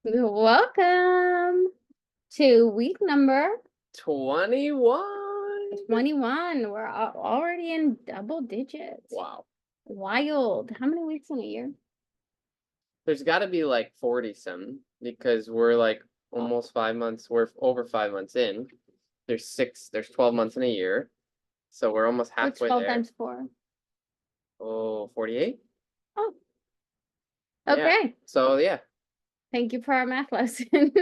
Welcome to week number 21. 21. We're already in double digits. Wow. Wild. How many weeks in a year? There's got to be like 40 some because we're like almost 5 months. We're over 5 months in. There's 12 months in a year. So we're almost What's halfway 12 there. times 4? Oh, 48? Oh, Yeah. okay. So yeah. Thank you for our math lesson.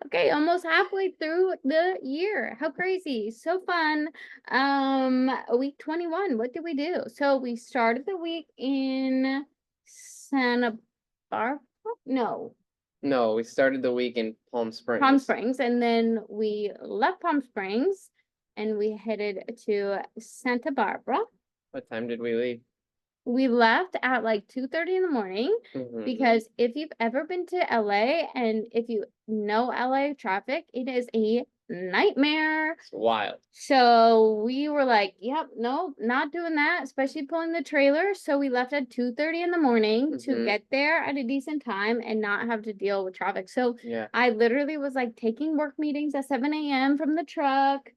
Okay, almost halfway through the year. How crazy. So fun. Week 21. What did we do? So we started the week in Santa Barbara? No, No, we started the week in Palm Springs. Palm Springs, and then we left Palm Springs and we headed to Santa Barbara. What time did we leave? We left at like 2:30 in the morning Mhm. because if you've ever been to LA and if you know LA traffic, it is a nightmare. It's wild. So we were like, yep, no, not doing that, especially pulling the trailer. So we left at 2:30 in the morning to Mhm. get there at a decent time and not have to deal with traffic. So Yeah. I literally was like taking work meetings at 7 a.m. from the truck.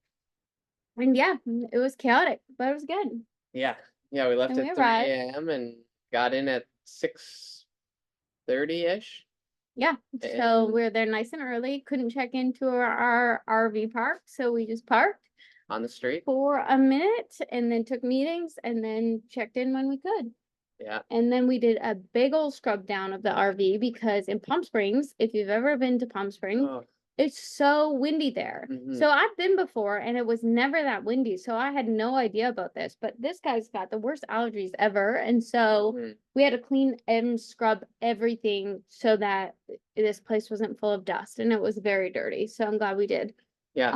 And yeah, it was chaotic, but it was good. Yeah. Yeah, we left And we at 3 arrived. a.m. and got in at 6:30-ish. Yeah, so And we're there nice and early. Couldn't check into our RV park, so we just parked on the street. for a minute and then took meetings and then checked in when we could. Yeah. And then we did a big old scrub down of the RV because in Palm Springs, if you've ever been to Palm Springs, Oh. it's so windy there. Mhm. So I've been before and it was never that windy. So I had no idea about this, but this guy's got the worst allergies ever. And so Mhm. we had to clean and scrub everything so that this place wasn't full of dust and it was very dirty. So I'm glad we did. Yeah.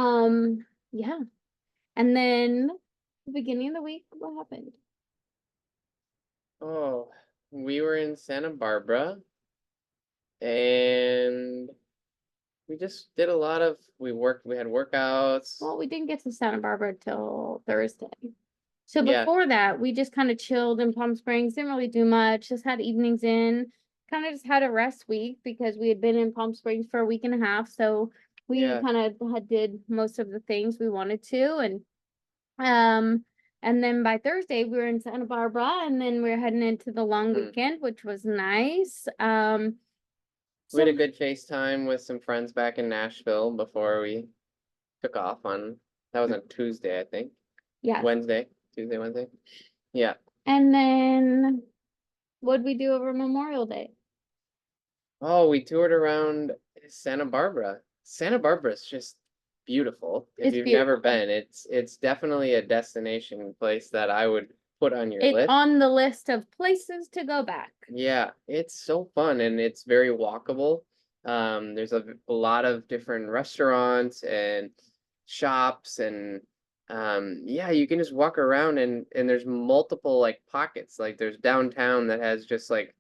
Yeah. And then the beginning of the week, what happened? Oh, we were in Santa Barbara and we just did a lot of we had workouts. Well, we didn't get to Santa Barbara till Thursday. So Yeah. before that, we just kind of chilled in Palm Springs, didn't really do much, just had evenings in, kind of just had a rest week because we had been in Palm Springs for a week and a half. So we Yeah. kind of had did most of the things we wanted to. Um, and then by Thursday we were in Santa Barbara and then we are heading into the long Mm. weekend, which was nice. We had a So good FaceTime with some friends back in Nashville before we took off on that was on Tuesday, I think. yeah. Tuesday, Wednesday. Yeah. And then what'd we do over Memorial Day? Oh, we toured around Santa Barbara. Santa Barbara is just beautiful. If It's you've never beautiful. been, it's definitely a destination place that I would put on your It's list. on the list of places to go back. Yeah, it's so fun and it's very walkable. There's a lot of different restaurants and shops and yeah, you can just walk around and there's multiple like pockets. Like there's downtown that has just like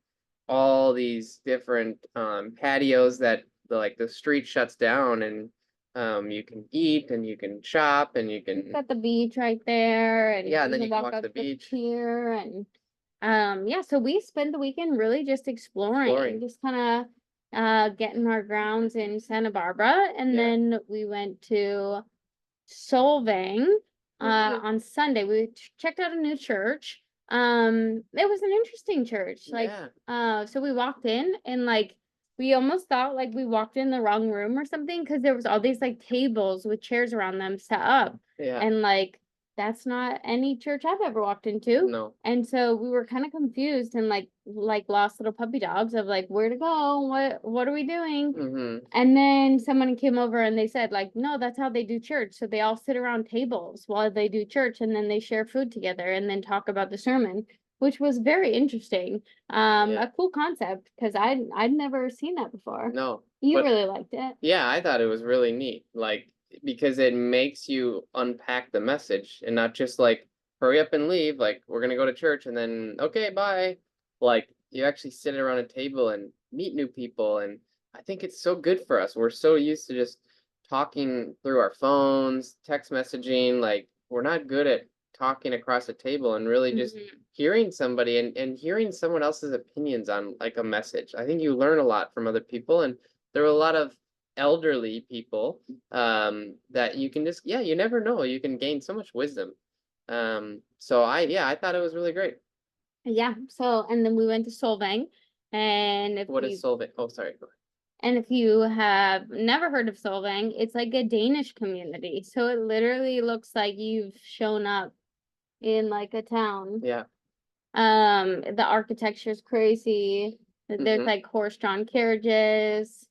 all these different patios that the street shuts down and you can eat and you can shop and you can Got the beach right there, and yeah, and you then can you can walk walk to up the the beach pier, and yeah. So we spent the weekend really just exploring, exploring. just kind of getting our grounds in Santa Barbara, and Yeah. then we went to Solvang on Sunday. We checked out a new church. It was an interesting church. Yeah. So we walked in and like we almost thought like we walked in the wrong room or something because there was all these like tables with chairs around them set up. Yeah. And like that's not any church I've ever walked into. No. And so we were kind of confused and like lost little puppy dogs of like where to go, what are we doing? Mm-hmm. And then someone came over and they said, like, no, that's how they do church. So they all sit around tables while they do church and then they share food together and then talk about the sermon, which was very interesting. Yeah. A cool concept because I'd never seen that before. No. You But really liked it. yeah, I thought it was really neat. Like because it makes you unpack the message and not just like hurry up and leave, like we're gonna go to church and then okay, bye. Like you actually sit around a table and meet new people and I think it's so good for us. We're so used to just talking through our phones, text messaging, like we're not good at talking across a table and really just Mhm. hearing somebody and hearing someone else's opinions on like a message. I think you learn a lot from other people, and there were a lot of elderly people that you can just, yeah, you never know. You can gain so much wisdom. So I thought it was really great. Yeah, so and then we went to Solvang, and if What is you Solvay? Oh, sorry. and if you have never heard of Solvang, it's like a Danish community. So it literally looks like you've shown up in like a town. Yeah. The architecture's crazy. There's Mm-hmm. like horse-drawn carriages.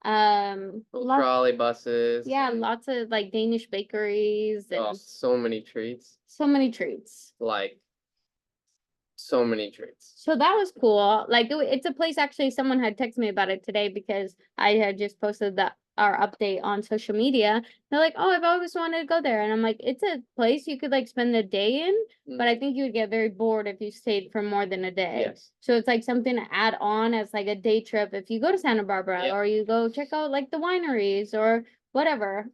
Little Lots, trolley buses yeah, and lots of like Danish bakeries oh, and so many treats. so many treats. Like so many treats. So that was cool. Like it's a place actually someone had texted me about it today because I had just posted our update on social media. They're like, "Oh, I've always wanted to go there." And I'm like, "It's a place you could like spend the day in, but I Mhm. think you would get very bored if you stayed for more than a day." Yes. So it's like something to add on as like a day trip if you go to Santa Barbara Yep. or you go check out like the wineries or whatever.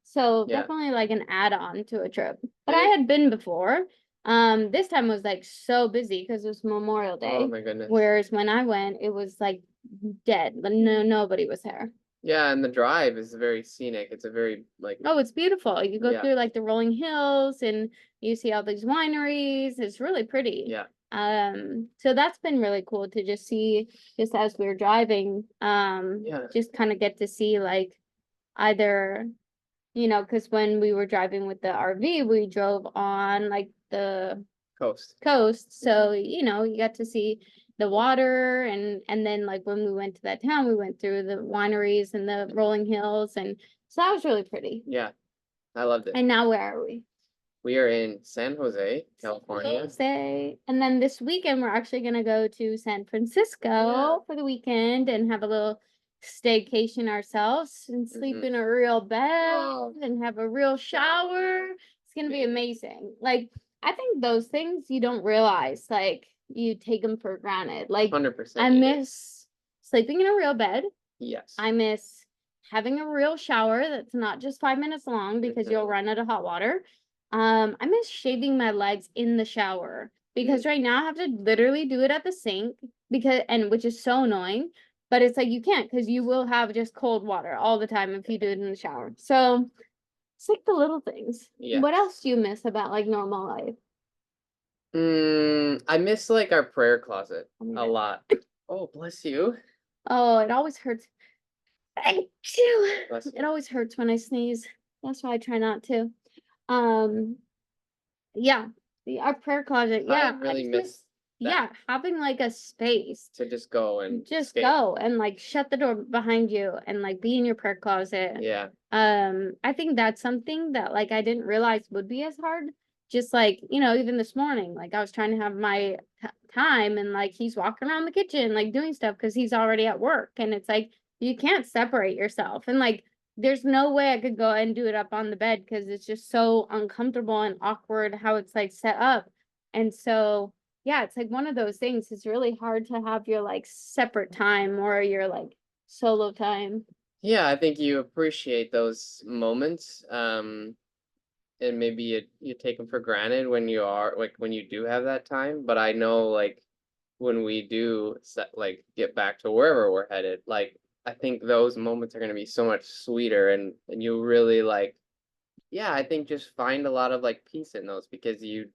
So Yeah. definitely like an add-on to a trip. But And I it, had been before. This time was like so busy because it was Memorial oh Day. my goodness. Whereas when I went, it was like dead. Nobody was there. Yeah, and the drive is very scenic. It's a very like Oh, it's beautiful. You go yeah, through like the rolling hills and you see all these wineries. It's really pretty. yeah. So that's been really cool to just see just as we were driving, Yeah. just kind of get to see like either, because when we were driving with the RV, we drove on like the Coast. coast, so you got to see the water, and then like when we went to that town, we went through the wineries and the rolling hills, and so that was really pretty. Yeah, I loved it. And now where are we? We are in San Jose, California. Jose. And then this weekend we're actually gonna go to San Francisco Yeah. for the weekend and have a little staycation ourselves and sleep Mhm. in a real bed and have a real shower. It's gonna be amazing. Like I think those things you don't realize, like you take them for granted. Like 100% I you do. miss sleeping in a real bed. Yes. I miss having a real shower that's not just 5 minutes long because you'll Mhm. run out of hot water. I miss shaving my legs in the shower because Mm. right now I have to literally do it at the sink which is so annoying, but it's like you can't because you will have just cold water all the time if you do it in the shower. So it's like the little things. What Yes. else do you miss about like normal life? I miss like our prayer closet Oh my a God. lot. Oh, bless you. Oh, it always hurts. Thank you. Bless It you. always hurts when I sneeze. That's why I try not to. Um, Yeah, our prayer closet. I Yeah, I really just miss miss, that yeah, having like a space. to just go and Just escape. go and like shut the door behind you and like be in your prayer closet. Yeah. I think that's something that like I didn't realize would be as hard. Just like, even this morning, like I was trying to have my time and like he's walking around the kitchen, like doing stuff because he's already at work. And it's like, you can't separate yourself. And like, there's no way I could go and do it up on the bed because it's just so uncomfortable and awkward how it's like set up. And so, yeah, it's like one of those things. It's really hard to have your like separate time or your like solo time. Yeah, I think you appreciate those moments. And maybe you take them for granted when you are like when you do have that time. But I know like when we do like get back to wherever we're headed, like I think those moments are gonna be so much sweeter and you really like yeah, I think just find a lot of like peace in those because you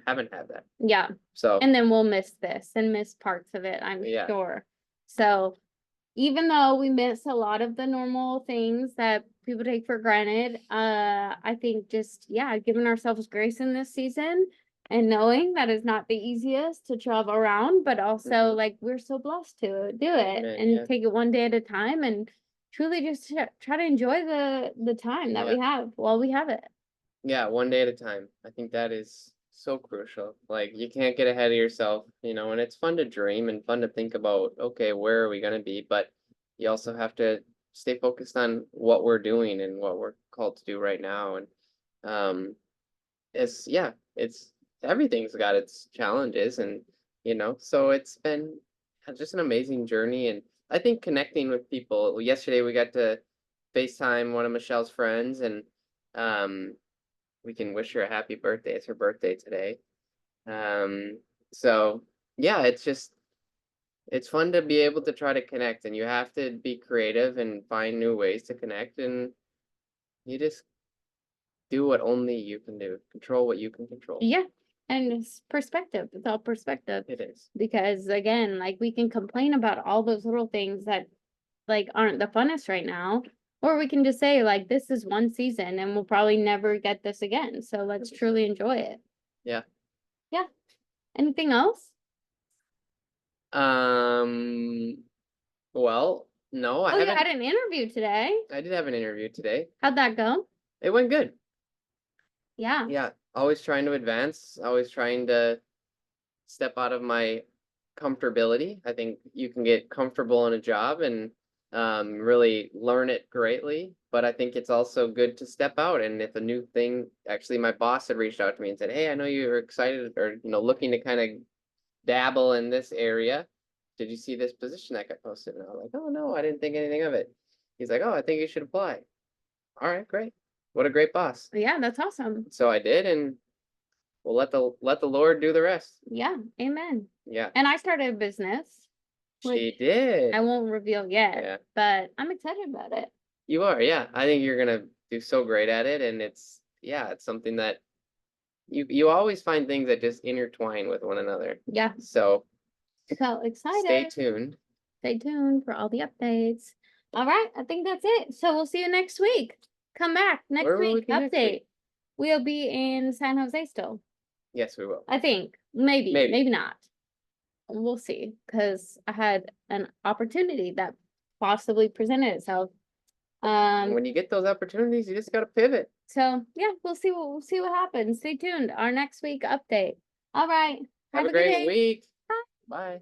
haven't had that. Yeah. So And then we'll miss this and miss parts of it, I'm yeah, sure. So even though we miss a lot of the normal things that people take for granted, I think just, yeah, giving ourselves grace in this season and knowing that it's not the easiest to travel around, but also hmm, like we're so blessed to do it amen, and yeah, take it one day at a time and truly just try to enjoy the time that yeah. we have while we have it. Yeah, one day at a time. I think that is so crucial. Like you can't get ahead of yourself, and it's fun to dream and fun to think about, okay, where are we gonna be? But you also have to stay focused on what we're doing and what we're called to do right now. And um it's yeah, it's everything's got its challenges and so it's been just an amazing journey and I think connecting with people. Yesterday we got to FaceTime one of Michelle's friends and um we can wish her a happy birthday. It's her birthday today. So yeah, it's fun to be able to try to connect, and you have to be creative and find new ways to connect, and you just do what only you can do. Control what you can control. Yeah. And it's perspective. It's all perspective. It is. Because again, like we can complain about all those little things that like aren't the funnest right now. Or we can just say like this is one season and we'll probably never get this again. So let's truly enjoy it. Yeah. Yeah. Anything else? Well, no, I Oh, you haven't. had an interview today. I did have an interview today. How'd that go? It went good. Yeah. Yeah, always trying to advance, always trying to step out of my comfortability. I think you can get comfortable in a job and really learn it greatly, but I think it's also good to step out. And if a new thing, actually, my boss had reached out to me and said, "Hey, I know you were excited or looking to kind of dabble in this area. Did you see this position that got posted?" And I was like, "Oh no, I didn't think anything of it." He's like, "Oh, I think you should apply." All right, great. What a great boss. Yeah, that's awesome. So I did, and we'll let the Lord do the rest. Yeah. Amen. Yeah, And I started a business. she did. I won't reveal yet, Yeah, but I'm excited about it. you are. Yeah, I think you're gonna do so great at it, and it's something that you always find things that just intertwine with one another. Yeah. So So excited. stay tuned. Stay tuned for all the updates. All right, I think that's it. So we'll see you next week. Come back next Where will we week. be next Update. week? We'll be in San Jose still. Yes, we will. I think. Maybe. Maybe. Maybe not. We'll see. Because I had an opportunity that possibly presented itself. And when you get those opportunities, you just gotta pivot. So yeah, we'll see what happens. Stay tuned. Our next week update. All right. Have a good great day. week. Bye.